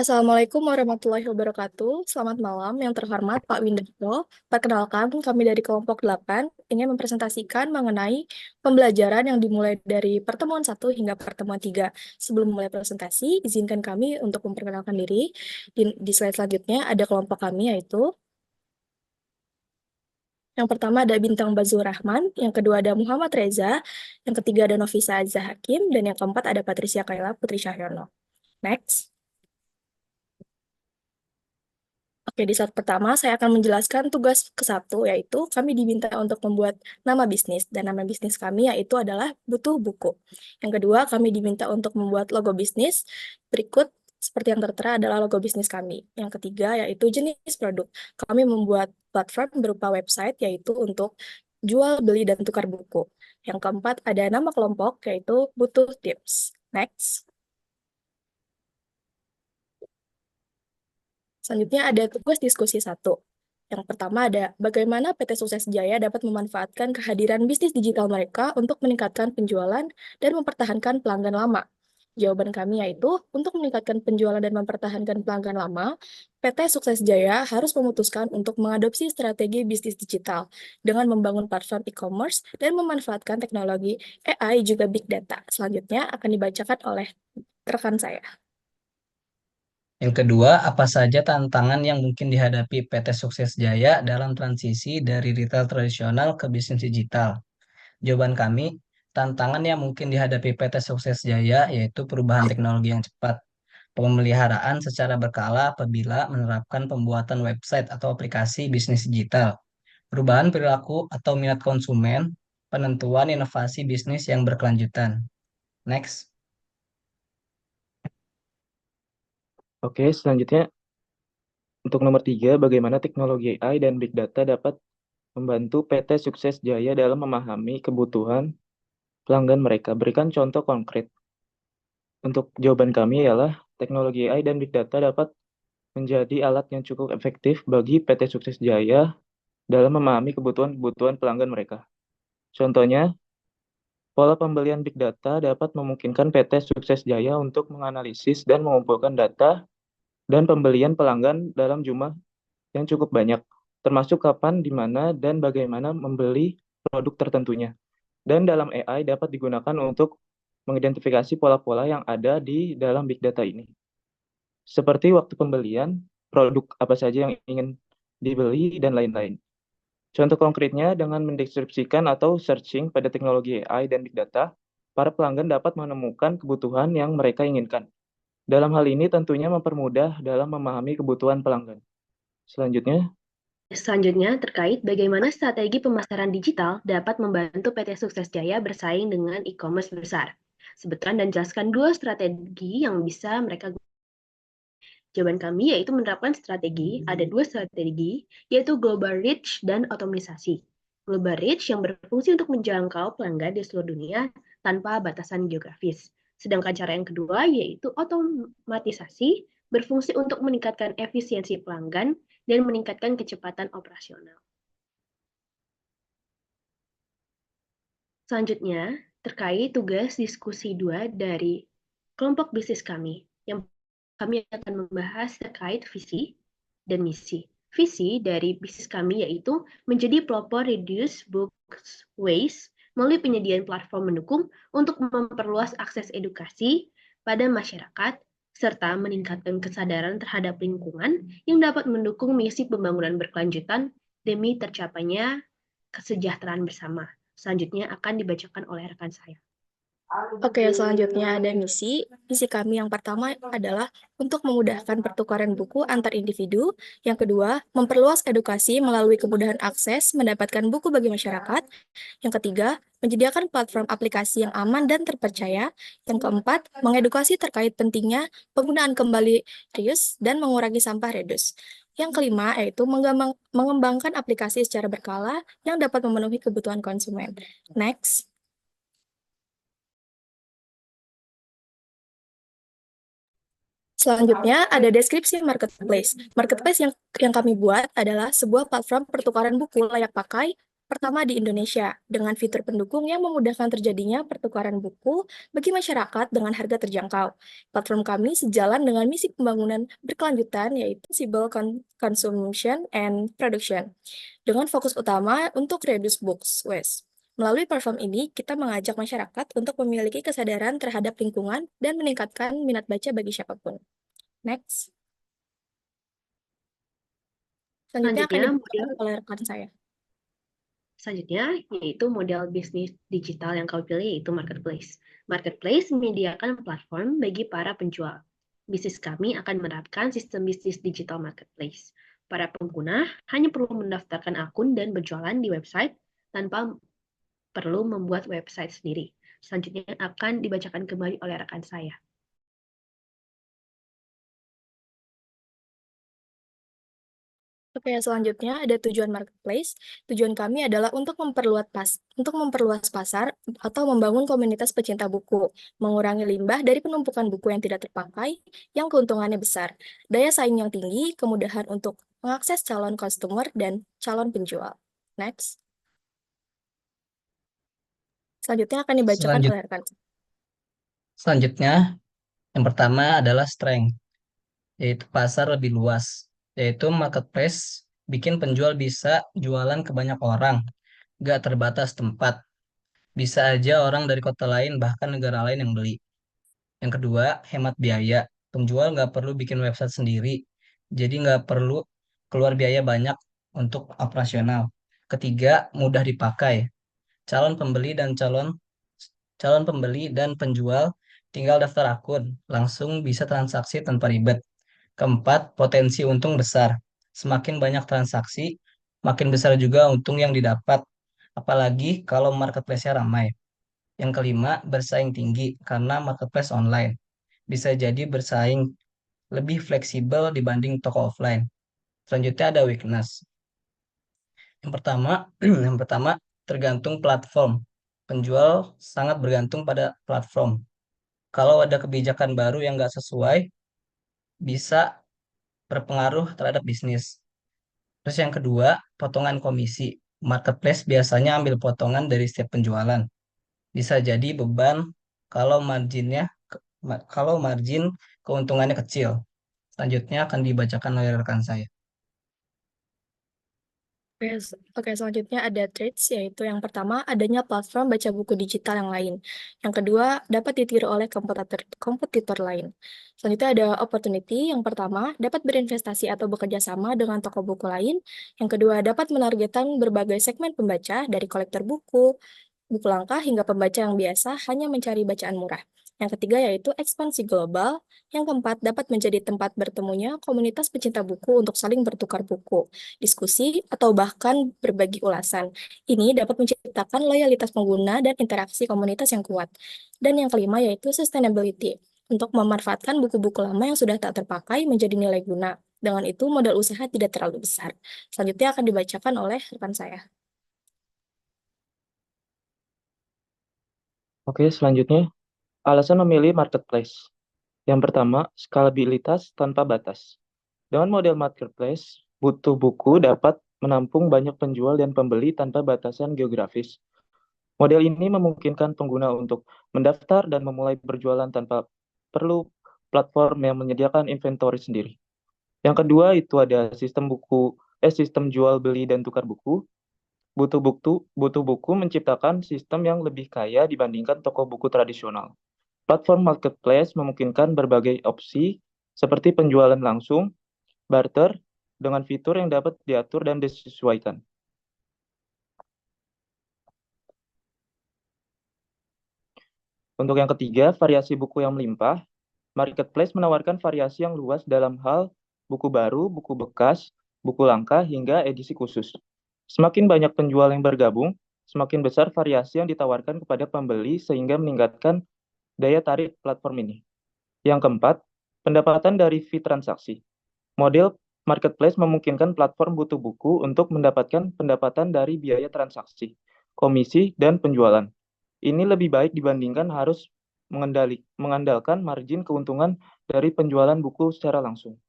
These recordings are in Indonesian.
Assalamualaikum warahmatullahi wabarakatuh. Selamat malam yang terhormat Pak Windarto. Perkenalkan, kami dari kelompok 8 ingin mempresentasikan mengenai pembelajaran yang dimulai dari pertemuan 1 hingga pertemuan 3. Sebelum mulai presentasi, izinkan kami untuk memperkenalkan diri. Di slide selanjutnya ada kelompok kami yaitu yang pertama ada Bintang Bazul Rahman, yang kedua ada Muhammad Reza, yang ketiga ada Novisa Azza Hakim, dan yang keempat ada Patricia Kaila Putri Cahyono. Next. Oke, di saat pertama saya akan menjelaskan tugas ke satu, yaitu kami diminta untuk membuat nama bisnis, dan nama bisnis kami yaitu adalah Butuh Buku. Yang kedua, kami diminta untuk membuat logo bisnis. Berikut seperti yang tertera adalah logo bisnis kami. Yang ketiga, yaitu jenis produk. Kami membuat platform berupa website, yaitu untuk jual, beli, dan tukar buku. Yang keempat, ada nama kelompok, yaitu Butuh Tips. Next. Selanjutnya ada tugas diskusi 1. Yang pertama ada bagaimana PT Sukses Jaya dapat memanfaatkan kehadiran bisnis digital mereka untuk meningkatkan penjualan dan mempertahankan pelanggan lama. Jawaban kami yaitu, untuk meningkatkan penjualan dan mempertahankan pelanggan lama, PT Sukses Jaya harus memutuskan untuk mengadopsi strategi bisnis digital dengan membangun platform e-commerce dan memanfaatkan teknologi AI juga big data. Selanjutnya akan dibacakan oleh rekan saya. Yang kedua, apa saja tantangan yang mungkin dihadapi PT Sukses Jaya dalam transisi dari retail tradisional ke bisnis digital? Jawaban kami, tantangan yang mungkin dihadapi PT Sukses Jaya yaitu perubahan teknologi yang cepat, pemeliharaan secara berkala apabila menerapkan pembuatan website atau aplikasi bisnis digital, perubahan perilaku atau minat konsumen, penentuan inovasi bisnis yang berkelanjutan. Next. Oke, selanjutnya untuk nomor 3, bagaimana teknologi AI dan Big Data dapat membantu PT Sukses Jaya dalam memahami kebutuhan pelanggan mereka. Berikan contoh konkret. Untuk jawaban kami ialah teknologi AI dan Big Data dapat menjadi alat yang cukup efektif bagi PT Sukses Jaya dalam memahami kebutuhan-kebutuhan pelanggan mereka. Contohnya, pola pembelian Big Data dapat memungkinkan PT Sukses Jaya untuk menganalisis dan mengumpulkan data dan pembelian pelanggan dalam jumlah yang cukup banyak, termasuk kapan, di mana, dan bagaimana membeli produk tertentunya. Dan dalam AI dapat digunakan untuk mengidentifikasi pola-pola yang ada di dalam big data ini. Seperti waktu pembelian, produk apa saja yang ingin dibeli, dan lain-lain. Contoh konkretnya, dengan mendeskripsikan atau searching pada teknologi AI dan big data, para pelanggan dapat menemukan kebutuhan yang mereka inginkan. Dalam hal ini tentunya mempermudah dalam memahami kebutuhan pelanggan. Selanjutnya, Selanjutnya, terkait bagaimana strategi pemasaran digital dapat membantu PT Sukses Jaya bersaing dengan e-commerce besar. Sebutkan dan jelaskan dua strategi yang bisa mereka gunakan. Jawaban kami yaitu menerapkan strategi, ada dua strategi, yaitu global reach dan otomatisasi. Global reach yang berfungsi untuk menjangkau pelanggan di seluruh dunia tanpa batasan geografis. Sedangkan cara yang kedua yaitu otomatisasi, berfungsi untuk meningkatkan efisiensi pelanggan dan meningkatkan kecepatan operasional. Selanjutnya, terkait tugas diskusi 2 dari kelompok bisnis kami, yang kami akan membahas terkait visi dan misi. Visi dari bisnis kami yaitu menjadi pelopor reduce books waste melalui penyediaan platform mendukung untuk memperluas akses edukasi pada masyarakat serta meningkatkan kesadaran terhadap lingkungan yang dapat mendukung misi pembangunan berkelanjutan demi tercapainya kesejahteraan bersama. Selanjutnya akan dibacakan oleh rekan saya. Oke, selanjutnya ada misi. Misi kami yang pertama adalah untuk memudahkan pertukaran buku antar individu. Yang kedua, memperluas edukasi melalui kemudahan akses mendapatkan buku bagi masyarakat. Yang ketiga, menyediakan platform aplikasi yang aman dan terpercaya. Yang keempat, mengedukasi terkait pentingnya penggunaan kembali reuse dan mengurangi sampah reduce. Yang kelima, yaitu mengembangkan aplikasi secara berkala yang dapat memenuhi kebutuhan konsumen. Next. Selanjutnya ada deskripsi marketplace. Marketplace yang kami buat adalah sebuah platform pertukaran buku layak pakai pertama di Indonesia, dengan fitur pendukung yang memudahkan terjadinya pertukaran buku bagi masyarakat dengan harga terjangkau. Platform kami sejalan dengan misi pembangunan berkelanjutan, yaitu Sustainable Consumption and Production, dengan fokus utama untuk reduce books waste. Melalui platform ini, kita mengajak masyarakat untuk memiliki kesadaran terhadap lingkungan dan meningkatkan minat baca bagi siapapun. Next. Selanjutnya akan Selanjutnya, dibacakan oleh rekan saya. yaitu model bisnis digital yang kau pilih, yaitu marketplace. Marketplace menyediakan platform bagi para penjual. Bisnis kami akan menerapkan sistem bisnis digital marketplace. Para pengguna hanya perlu mendaftarkan akun dan berjualan di website tanpa perlu membuat website sendiri. Selanjutnya akan dibacakan kembali oleh rekan saya. Oke, selanjutnya ada tujuan marketplace. Tujuan kami adalah untuk memperluas pasar atau membangun komunitas pecinta buku, mengurangi limbah dari penumpukan buku yang tidak terpakai, yang keuntungannya besar, daya saing yang tinggi, kemudahan untuk mengakses calon customer dan calon penjual. Next. Selanjutnya akan dibacakan oleh rekan. Selanjutnya, yang pertama adalah strength, yaitu pasar lebih luas, yaitu marketplace bikin penjual bisa jualan ke banyak orang, gak terbatas tempat. Bisa aja orang dari kota lain, bahkan negara lain yang beli. Yang kedua, hemat biaya. Penjual nggak perlu bikin website sendiri, jadi nggak perlu keluar biaya banyak untuk operasional. Ketiga, mudah dipakai. Calon pembeli dan calon pembeli dan penjual tinggal daftar akun, langsung bisa transaksi tanpa ribet. Keempat, potensi untung besar. Semakin banyak transaksi, makin besar juga untung yang didapat. Apalagi kalau marketplace-nya ramai. Yang kelima, bersaing tinggi karena marketplace online. Bisa jadi bersaing lebih fleksibel dibanding toko offline. Selanjutnya ada weakness. Yang pertama, yang pertama tergantung platform. Penjual sangat bergantung pada platform. Kalau ada kebijakan baru yang nggak sesuai, bisa berpengaruh terhadap bisnis. Terus yang kedua, potongan komisi. Marketplace biasanya ambil potongan dari setiap penjualan. Bisa jadi beban kalau kalau margin keuntungannya kecil. Selanjutnya akan dibacakan oleh rekan saya. Oke, selanjutnya ada traits, yaitu yang pertama, adanya platform baca buku digital yang lain. Yang kedua, dapat ditiru oleh kompetitor lain. Selanjutnya ada opportunity, yang pertama, dapat berinvestasi atau bekerja sama dengan toko buku lain. Yang kedua, dapat menargetkan berbagai segmen pembaca, dari kolektor buku langka hingga pembaca yang biasa hanya mencari bacaan murah. Yang ketiga yaitu ekspansi global. Yang keempat, dapat menjadi tempat bertemunya komunitas pecinta buku untuk saling bertukar buku, diskusi, atau bahkan berbagi ulasan. Ini dapat menciptakan loyalitas pengguna dan interaksi komunitas yang kuat. Dan yang kelima yaitu sustainability, untuk memanfaatkan buku-buku lama yang sudah tak terpakai menjadi nilai guna. Dengan itu, modal usaha tidak terlalu besar. Selanjutnya akan dibacakan oleh rekan saya. Oke, selanjutnya alasan memilih marketplace. Yang pertama, skalabilitas tanpa batas. Dengan model marketplace, butuh buku dapat menampung banyak penjual dan pembeli tanpa batasan geografis. Model ini memungkinkan pengguna untuk mendaftar dan memulai berjualan tanpa perlu platform yang menyediakan inventory sendiri. Yang kedua itu ada sistem jual beli dan tukar buku. Butuh buku menciptakan sistem yang lebih kaya dibandingkan toko buku tradisional. Platform marketplace memungkinkan berbagai opsi seperti penjualan langsung, barter, dengan fitur yang dapat diatur dan disesuaikan. Untuk yang ketiga, variasi buku yang melimpah. Marketplace menawarkan variasi yang luas dalam hal buku baru, buku bekas, buku langka, hingga edisi khusus. Semakin banyak penjual yang bergabung, semakin besar variasi yang ditawarkan kepada pembeli sehingga meningkatkan daya tarik platform ini. Yang keempat, pendapatan dari fee transaksi. Model marketplace memungkinkan platform butuh buku untuk mendapatkan pendapatan dari biaya transaksi, komisi, dan penjualan. Ini lebih baik dibandingkan harus mengandalkan margin keuntungan dari penjualan buku secara langsung.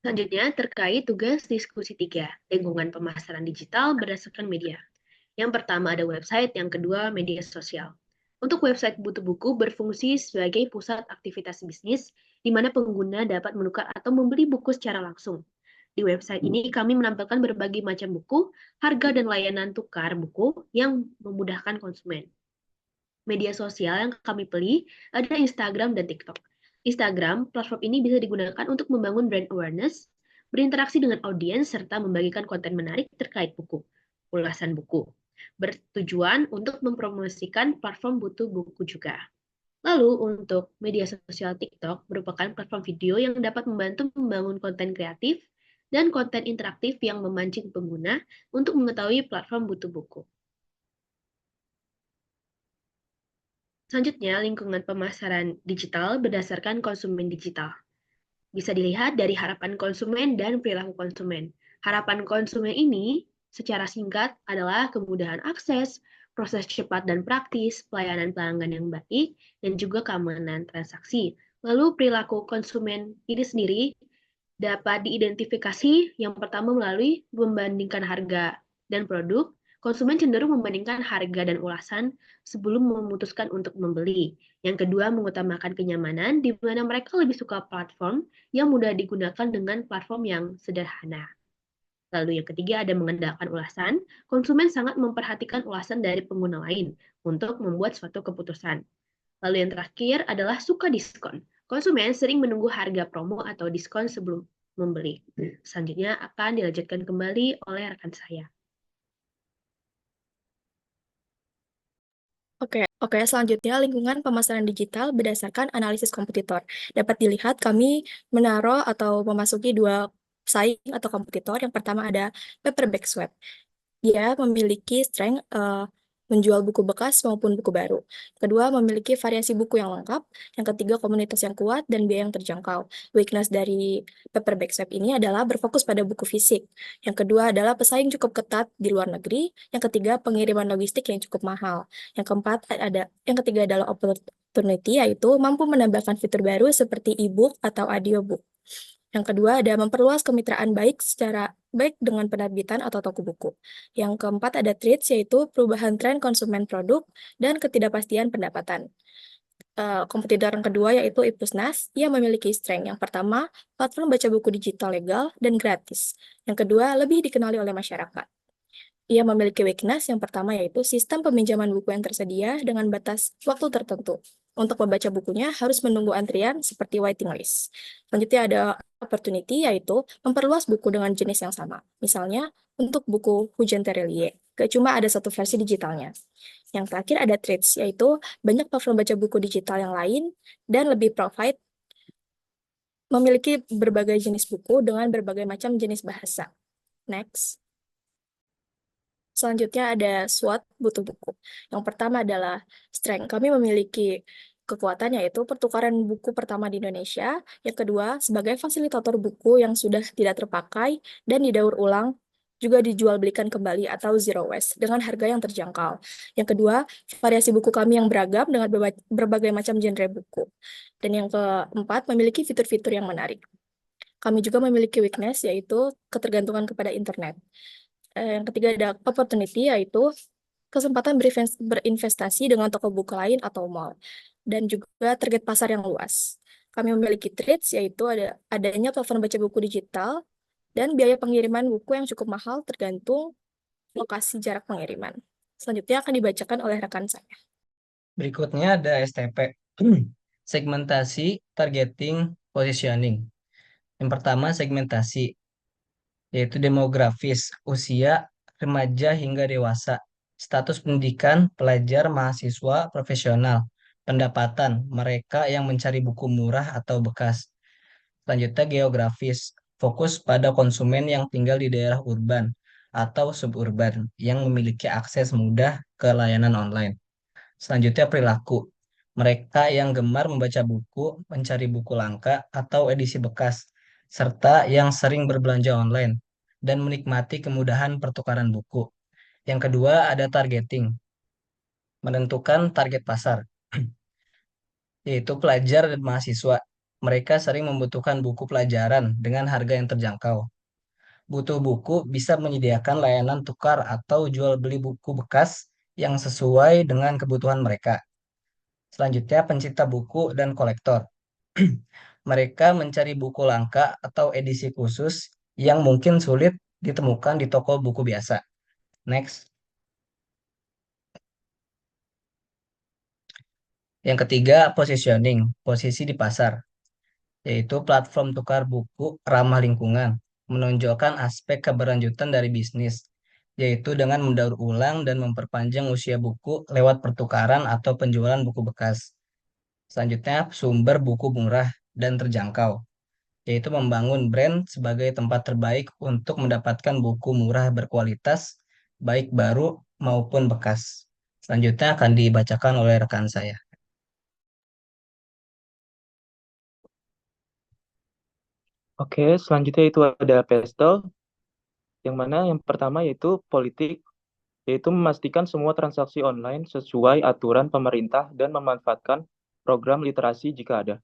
Selanjutnya, terkait tugas diskusi 3, lingkungan pemasaran digital berdasarkan media. Yang pertama ada website, yang kedua media sosial. Untuk website Butuh Buku berfungsi sebagai pusat aktivitas bisnis, di mana pengguna dapat menukar atau membeli buku secara langsung. Di website ini kami menampilkan berbagai macam buku, harga dan layanan tukar buku yang memudahkan konsumen. Media sosial yang kami pilih ada Instagram dan TikTok. Instagram, platform ini bisa digunakan untuk membangun brand awareness, berinteraksi dengan audiens, serta membagikan konten menarik terkait buku, ulasan buku. Bertujuan untuk mempromosikan platform Butuh Buku juga. Lalu untuk media sosial TikTok merupakan platform video yang dapat membantu membangun konten kreatif dan konten interaktif yang memancing pengguna untuk mengetahui platform Butuh Buku. Selanjutnya, lingkungan pemasaran digital berdasarkan konsumen digital. Bisa dilihat dari harapan konsumen dan perilaku konsumen. Harapan konsumen ini secara singkat adalah kemudahan akses, proses cepat dan praktis, pelayanan pelanggan yang baik, dan juga keamanan transaksi. Lalu perilaku konsumen ini sendiri dapat diidentifikasi yang pertama melalui membandingkan harga dan produk. Konsumen cenderung membandingkan harga dan ulasan sebelum memutuskan untuk membeli. Yang kedua, mengutamakan kenyamanan, di mana mereka lebih suka platform yang mudah digunakan dengan platform yang sederhana. Lalu yang ketiga ada mengandalkan ulasan. Konsumen sangat memperhatikan ulasan dari pengguna lain untuk membuat suatu keputusan. Lalu yang terakhir adalah suka diskon. Konsumen sering menunggu harga promo atau diskon sebelum membeli. Selanjutnya akan dilanjutkan kembali oleh rekan saya. Oke, selanjutnya lingkungan pemasaran digital berdasarkan analisis kompetitor. Dapat dilihat kami menaruh atau memasuki dua pesaing atau kompetitor. Yang pertama ada Paperback Web. Dia memiliki strength menjual buku bekas maupun buku baru. Kedua, memiliki variasi buku yang lengkap. Yang ketiga, komunitas yang kuat dan biaya yang terjangkau. Weakness dari Paperback Web ini adalah berfokus pada buku fisik. Yang kedua adalah pesaing cukup ketat di luar negeri. Yang ketiga, pengiriman logistik yang cukup mahal. Yang ketiga adalah opportunity, yaitu mampu menambahkan fitur baru seperti e-book atau audiobook. Yang kedua ada memperluas kemitraan baik dengan penerbitan atau toko buku. Yang keempat ada trends, yaitu perubahan tren konsumen produk dan ketidakpastian pendapatan. Kompetitor yang kedua yaitu Ipusnas. Ia memiliki strength. Yang pertama, platform baca buku digital legal dan gratis. Yang kedua, lebih dikenali oleh masyarakat. Ia memiliki weakness. Yang pertama yaitu sistem peminjaman buku yang tersedia dengan batas waktu tertentu. Untuk membaca bukunya harus menunggu antrian seperti waiting list. Selanjutnya ada opportunity, yaitu memperluas buku dengan jenis yang sama. Misalnya untuk buku Hujan Terelie, gak cuma ada satu versi digitalnya. Yang terakhir ada trades, yaitu banyak platform baca buku digital yang lain dan lebih provide memiliki berbagai jenis buku dengan berbagai macam jenis bahasa. Next. Selanjutnya ada SWOT Butuh Buku. Yang pertama adalah strength. Kami memiliki kekuatan, yaitu pertukaran buku pertama di Indonesia. Yang kedua, sebagai fasilitator buku yang sudah tidak terpakai dan didaur ulang, juga dijual belikan kembali atau zero waste dengan harga yang terjangkau. Yang kedua, variasi buku kami yang beragam dengan berbagai macam genre buku. Dan yang keempat, memiliki fitur-fitur yang menarik. Kami juga memiliki weakness, yaitu ketergantungan kepada internet. Yang ketiga ada opportunity, yaitu kesempatan berinvestasi dengan toko buku lain atau mall. Dan juga target pasar yang luas. Kami memiliki trades, yaitu adanya platform baca buku digital dan biaya pengiriman buku yang cukup mahal tergantung lokasi jarak pengiriman. Selanjutnya akan dibacakan oleh rekan saya. Berikutnya ada STP. Segmentasi, targeting, positioning. Yang pertama segmentasi, yaitu demografis, usia, remaja hingga dewasa, status pendidikan, pelajar, mahasiswa, profesional, pendapatan, mereka yang mencari buku murah atau bekas. Selanjutnya geografis, fokus pada konsumen yang tinggal di daerah urban atau suburban yang memiliki akses mudah ke layanan online. Selanjutnya perilaku, mereka yang gemar membaca buku, mencari buku langka atau edisi bekas, serta yang sering berbelanja online dan menikmati kemudahan pertukaran buku. Yang kedua ada targeting, menentukan target pasar, yaitu pelajar dan mahasiswa mereka sering membutuhkan buku pelajaran dengan harga yang terjangkau. Butuh buku bisa menyediakan layanan tukar atau jual beli buku bekas yang sesuai dengan kebutuhan mereka. Selanjutnya, pencinta buku dan kolektor. Mereka mencari buku langka atau edisi khusus yang mungkin sulit ditemukan di toko buku biasa. Next. Yang ketiga, positioning, posisi di pasar, yaitu platform tukar buku ramah lingkungan, menonjolkan aspek keberlanjutan dari bisnis, yaitu dengan mendaur ulang dan memperpanjang usia buku lewat pertukaran atau penjualan buku bekas. Selanjutnya, sumber buku murah dan terjangkau, yaitu membangun brand sebagai tempat terbaik untuk mendapatkan buku murah berkualitas, baik baru maupun bekas. Selanjutnya akan dibacakan oleh rekan saya. Oke, selanjutnya itu ada PESTEL, yang mana yang pertama yaitu politik, yaitu memastikan semua transaksi online sesuai aturan pemerintah dan memanfaatkan program literasi jika ada.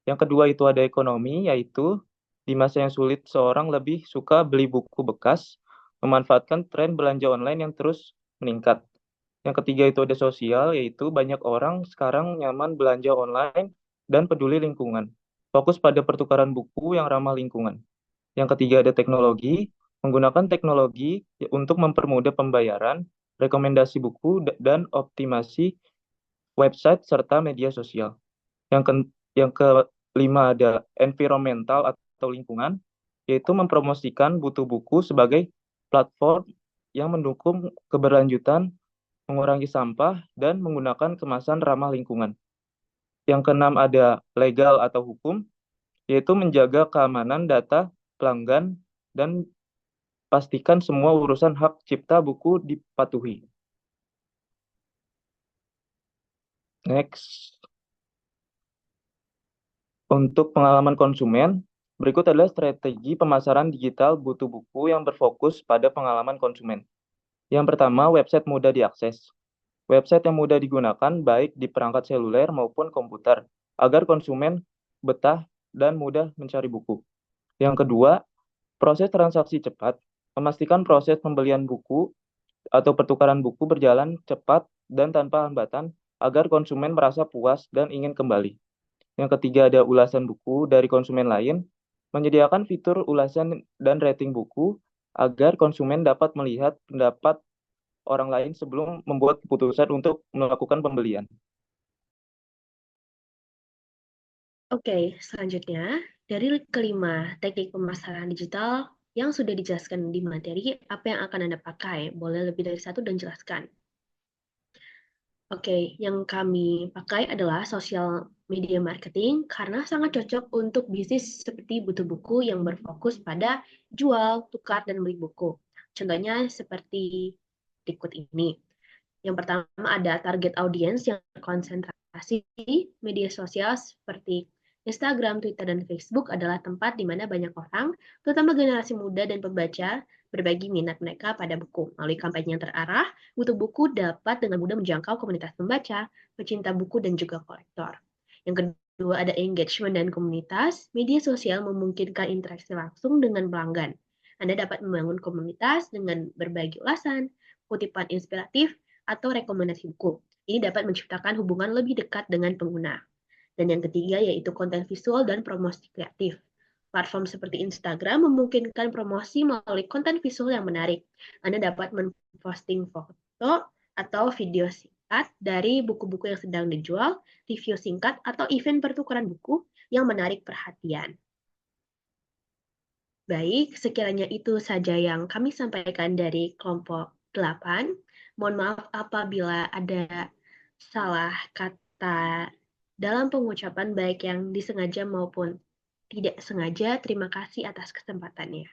Yang kedua itu ada ekonomi, yaitu di masa yang sulit seorang lebih suka beli buku bekas, memanfaatkan tren belanja online yang terus meningkat. Yang ketiga itu ada sosial, yaitu banyak orang sekarang nyaman belanja online dan peduli lingkungan. Fokus pada pertukaran buku yang ramah lingkungan. Yang ketiga ada teknologi, menggunakan teknologi untuk mempermudah pembayaran, rekomendasi buku, dan optimasi website serta media sosial. Yang kelima ada environmental atau lingkungan, yaitu mempromosikan butuh buku sebagai platform yang mendukung keberlanjutan, mengurangi sampah, dan menggunakan kemasan ramah lingkungan. Yang keenam ada legal atau hukum, yaitu menjaga keamanan data pelanggan dan pastikan semua urusan hak cipta buku dipatuhi. Next. Untuk pengalaman konsumen, berikut adalah strategi pemasaran digital butuh buku yang berfokus pada pengalaman konsumen. Yang pertama, website mudah diakses. Website yang mudah digunakan baik di perangkat seluler maupun komputer, agar konsumen betah dan mudah mencari buku. Yang kedua, proses transaksi cepat. Memastikan proses pembelian buku atau pertukaran buku berjalan cepat dan tanpa hambatan, agar konsumen merasa puas dan ingin kembali. Yang ketiga ada ulasan buku dari konsumen lain, menyediakan fitur ulasan dan rating buku agar konsumen dapat melihat pendapat orang lain sebelum membuat keputusan untuk melakukan pembelian. Oke, selanjutnya dari kelima teknik pemasaran digital yang sudah dijelaskan di materi, apa yang akan Anda pakai? Boleh lebih dari satu dan jelaskan. Oke, yang kami pakai adalah social media marketing karena sangat cocok untuk bisnis seperti butuh buku yang berfokus pada jual, tukar, dan beli buku. Contohnya seperti berikut ini. Yang pertama ada target audience yang konsentrasi media sosial seperti Instagram, Twitter, dan Facebook adalah tempat di mana banyak orang, terutama generasi muda dan pembaca, berbagi minat mereka pada buku. Melalui kampanye yang terarah, butuh buku dapat dengan mudah menjangkau komunitas pembaca, pecinta buku, dan juga kolektor. Yang kedua ada engagement dan komunitas. Media sosial memungkinkan interaksi langsung dengan pelanggan. Anda dapat membangun komunitas dengan berbagi ulasan, kutipan inspiratif, atau rekomendasi buku. Ini dapat menciptakan hubungan lebih dekat dengan pengguna. Dan yang ketiga yaitu konten visual dan promosi kreatif. Platform seperti Instagram memungkinkan promosi melalui konten visual yang menarik. Anda dapat memposting foto atau video singkat dari buku-buku yang sedang dijual, review singkat, atau event pertukaran buku yang menarik perhatian. Baik, sekiranya itu saja yang kami sampaikan dari kelompok 8. Mohon maaf apabila ada salah kata dalam pengucapan baik yang disengaja maupun tidak sengaja. Terima kasih atas kesempatannya.